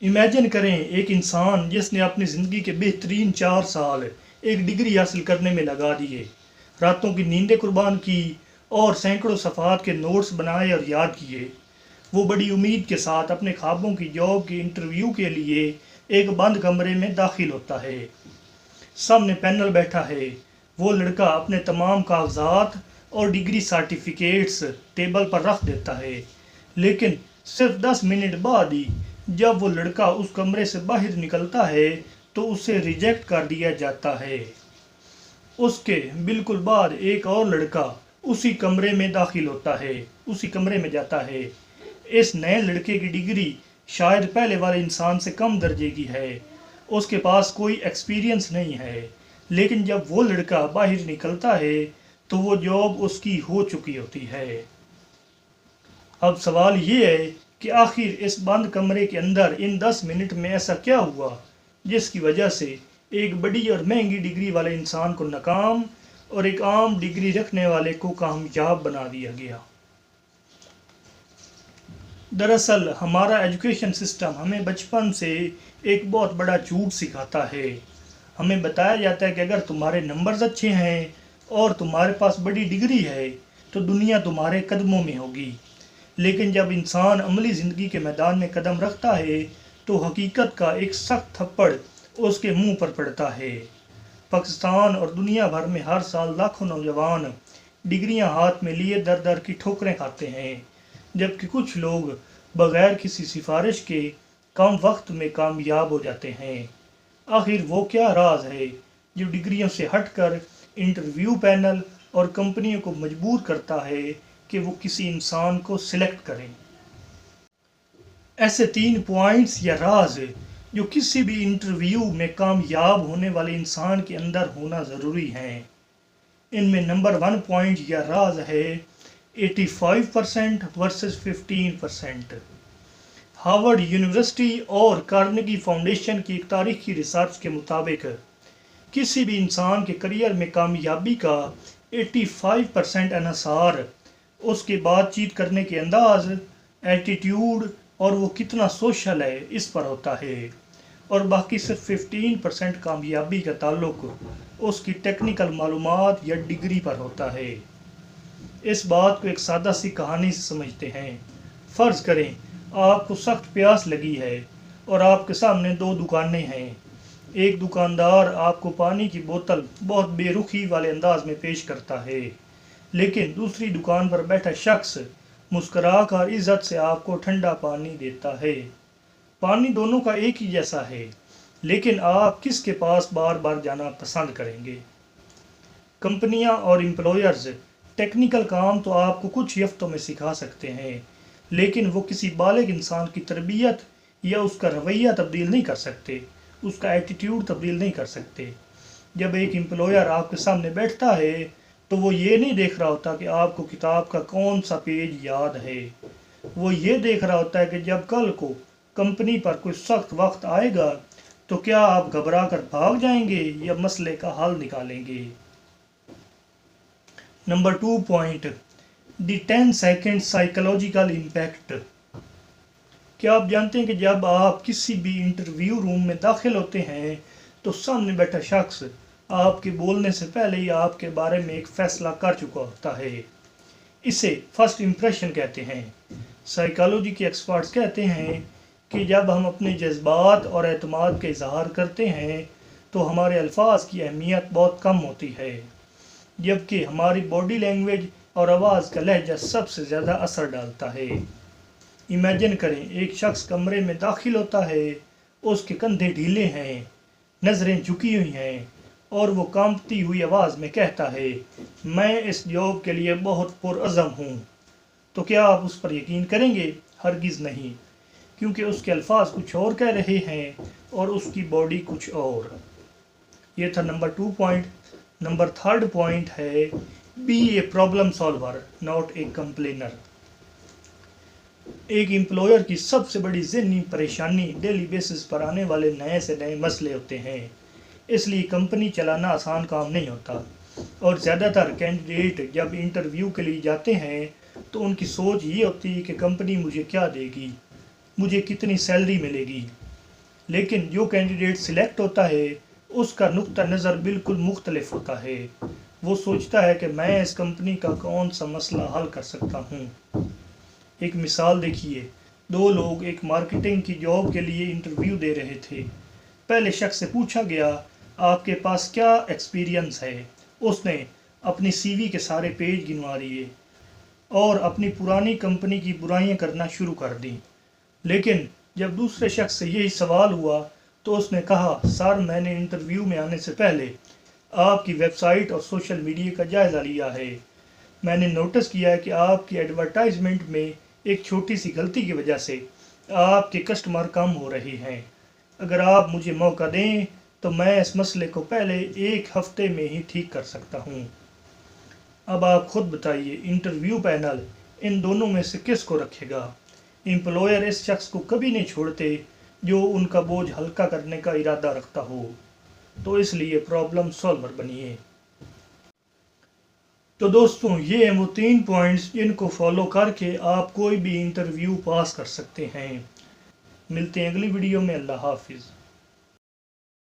Imagine کریں ایک انسان جس نے اپنی زندگی کے بہترین 4 سال ایک ڈگری حاصل کرنے میں لگا دیے، راتوں کی نیندیں قربان کی اور سینکڑوں صفحات کے نوٹس بنائے اور یاد کیے۔ وہ بڑی امید کے ساتھ اپنے خوابوں کی جاب کے انٹرویو کے لیے ایک بند کمرے میں داخل ہوتا ہے۔ سامنے پینل بیٹھا ہے۔ وہ لڑکا اپنے تمام کاغذات اور ڈگری سرٹیفکیٹس ٹیبل پر رکھ دیتا ہے، لیکن صرف 10 منٹ بعد ہی جب وہ لڑکا اس کمرے سے باہر نکلتا ہے تو اسے ریجیکٹ کر دیا جاتا ہے۔ اس کے بالکل بعد ایک اور لڑکا اسی کمرے میں داخل ہوتا ہے، اسی کمرے میں جاتا ہے۔ اس نئے لڑکے کی ڈگری شاید پہلے والے انسان سے کم درجے کی ہے، اس کے پاس کوئی ایکسپیرینس نہیں ہے، لیکن جب وہ لڑکا باہر نکلتا ہے تو وہ جاب اس کی ہو چکی ہوتی ہے۔ اب سوال یہ ہے کہ آخر اس بند کمرے کے اندر ان 10 منٹ میں ایسا کیا ہوا جس کی وجہ سے ایک بڑی اور مہنگی ڈگری والے انسان کو ناکام اور ایک عام ڈگری رکھنے والے کو کامیاب بنا دیا گیا؟ دراصل ہمارا ایجوکیشن سسٹم ہمیں بچپن سے ایک بہت بڑا جھوٹ سکھاتا ہے۔ ہمیں بتایا جاتا ہے کہ اگر تمہارے نمبرز اچھے ہیں اور تمہارے پاس بڑی ڈگری ہے تو دنیا تمہارے قدموں میں ہوگی، لیکن جب انسان عملی زندگی کے میدان میں قدم رکھتا ہے تو حقیقت کا ایک سخت تھپڑ اس کے منہ پر پڑتا ہے۔ پاکستان اور دنیا بھر میں ہر سال لاکھوں نوجوان ڈگریاں ہاتھ میں لیے در در کی ٹھوکریں کھاتے ہیں، جبکہ کچھ لوگ بغیر کسی سفارش کے کم وقت میں کامیاب ہو جاتے ہیں۔ آخر وہ کیا راز ہے جو ڈگریوں سے ہٹ کر انٹرویو پینل اور کمپنیوں کو مجبور کرتا ہے کہ وہ کسی انسان کو سلیکٹ کریں؟ ایسے 3 پوائنٹس یا راز جو کسی بھی انٹرویو میں کامیاب ہونے والے انسان کے اندر ہونا ضروری ہیں۔ ان میں نمبر 1 پوائنٹ یا راز ہے 85% ورسز 15%۔ ہارورڈ یونیورسٹی اور کارنیگی فاؤنڈیشن کی ایک تاریخی ریسرچ کے مطابق کسی بھی انسان کے کریئر میں کامیابی کا 85% انحصار اس کے بات چیت کرنے کے انداز، ایٹیٹیوڈ اور وہ کتنا سوشل ہے اس پر ہوتا ہے، اور باقی صرف 15% کامیابی کا تعلق اس کی ٹیکنیکل معلومات یا ڈگری پر ہوتا ہے۔ اس بات کو ایک سادہ سی کہانی سے سمجھتے ہیں۔ فرض کریں آپ کو سخت پیاس لگی ہے اور آپ کے سامنے 2 دکانیں ہیں۔ ایک دکاندار آپ کو پانی کی بوتل بہت بے رخی والے انداز میں پیش کرتا ہے، لیکن دوسری دکان پر بیٹھا شخص مسکرا کر عزت سے آپ کو ٹھنڈا پانی دیتا ہے۔ پانی دونوں کا ایک ہی جیسا ہے، لیکن آپ کس کے پاس بار بار جانا پسند کریں گے؟ کمپنیاں اور امپلائرز ٹیکنیکل کام تو آپ کو کچھ ہفتوں میں سکھا سکتے ہیں، لیکن وہ کسی بالغ انسان کی تربیت یا اس کا رویہ تبدیل نہیں کر سکتے، اس کا ایٹیٹیوڈ تبدیل نہیں کر سکتے۔ جب ایک امپلائر آپ کے سامنے بیٹھتا ہے تو وہ یہ نہیں دیکھ رہا ہوتا کہ آپ کو کتاب کا کون سا پیج یاد ہے، وہ یہ دیکھ رہا ہوتا ہے کہ جب کل کو کمپنی پر کوئی سخت وقت آئے گا تو کیا آپ گھبرا کر بھاگ جائیں گے یا مسئلے کا حل نکالیں گے۔ نمبر 2 پوائنٹ، دی 10 سیکنڈ سائیکولوجیکل امپیکٹ۔ کیا آپ جانتے ہیں کہ جب آپ کسی بھی انٹرویو روم میں داخل ہوتے ہیں تو سامنے بیٹھا شخص آپ کے بولنے سے پہلے ہی آپ کے بارے میں ایک فیصلہ کر چکا ہوتا ہے؟ اسے فرسٹ امپریشن کہتے ہیں۔ سائیکالوجی کے ایکسپرٹس کہتے ہیں کہ جب ہم اپنے جذبات اور اعتماد کا اظہار کرتے ہیں تو ہمارے الفاظ کی اہمیت بہت کم ہوتی ہے، جبکہ ہماری باڈی لینگویج اور آواز کا لہجہ سب سے زیادہ اثر ڈالتا ہے۔ امیجن کریں ایک شخص کمرے میں داخل ہوتا ہے، اس کے کندھے ڈھیلے ہیں، نظریں جھکی ہوئی ہیں اور وہ کانپتی ہوئی آواز میں کہتا ہے، میں اس جاب کے لیے بہت پرعزم ہوں۔ تو کیا آپ اس پر یقین کریں گے؟ ہرگز نہیں، کیونکہ اس کے الفاظ کچھ اور کہہ رہے ہیں اور اس کی باڈی کچھ اور۔ یہ تھا نمبر 2 پوائنٹ۔ نمبر 3 پوائنٹ ہے be a problem solver not a complainer. ایک امپلائر کی سب سے بڑی ذہنی پریشانی ڈیلی بیسس پر آنے والے نئے سے نئے مسئلے ہوتے ہیں، اس لیے کمپنی چلانا آسان کام نہیں ہوتا، اور زیادہ تر کینڈیڈیٹ جب انٹرویو کے لیے جاتے ہیں تو ان کی سوچ یہ ہوتی ہے کہ کمپنی مجھے کیا دے گی، مجھے کتنی سیلری ملے گی، لیکن جو کینڈیڈیٹ سلیکٹ ہوتا ہے اس کا نقطہ نظر بالکل مختلف ہوتا ہے۔ وہ سوچتا ہے کہ میں اس کمپنی کا کون سا مسئلہ حل کر سکتا ہوں۔ ایک مثال دیکھیے، دو لوگ ایک مارکیٹنگ کی جاب کے لیے انٹرویو دے رہے تھے۔ پہلے شخص سے پوچھا گیا، آپ کے پاس کیا ایکسپیرینس ہے؟ اس نے اپنی سی وی کے سارے پیج گنوا دیے اور اپنی پرانی کمپنی کی برائیاں کرنا شروع کر دیں۔ لیکن جب دوسرے شخص سے یہی سوال ہوا تو اس نے کہا، سر میں نے انٹرویو میں آنے سے پہلے آپ کی ویب سائٹ اور سوشل میڈیا کا جائزہ لیا ہے۔ میں نے نوٹس کیا ہے کہ آپ کی ایڈورٹائزمنٹ میں ایک چھوٹی سی غلطی کی وجہ سے آپ کے کسٹمر کم ہو رہے ہیں۔ اگر آپ مجھے موقع دیں تو میں اس مسئلے کو پہلے ایک ہفتے میں ہی ٹھیک کر سکتا ہوں۔ اب آپ خود بتائیے، انٹرویو پینل ان دونوں میں سے کس کو رکھے گا؟ امپلائر اس شخص کو کبھی نہیں چھوڑتے جو ان کا بوجھ ہلکا کرنے کا ارادہ رکھتا ہو۔ تو اس لیے پرابلم سالور بنیے۔ تو دوستوں، یہ ہیں وہ 3 پوائنٹس جن کو فالو کر کے آپ کوئی بھی انٹرویو پاس کر سکتے ہیں۔ ملتے ہیں اگلی ویڈیو میں۔ اللہ حافظ۔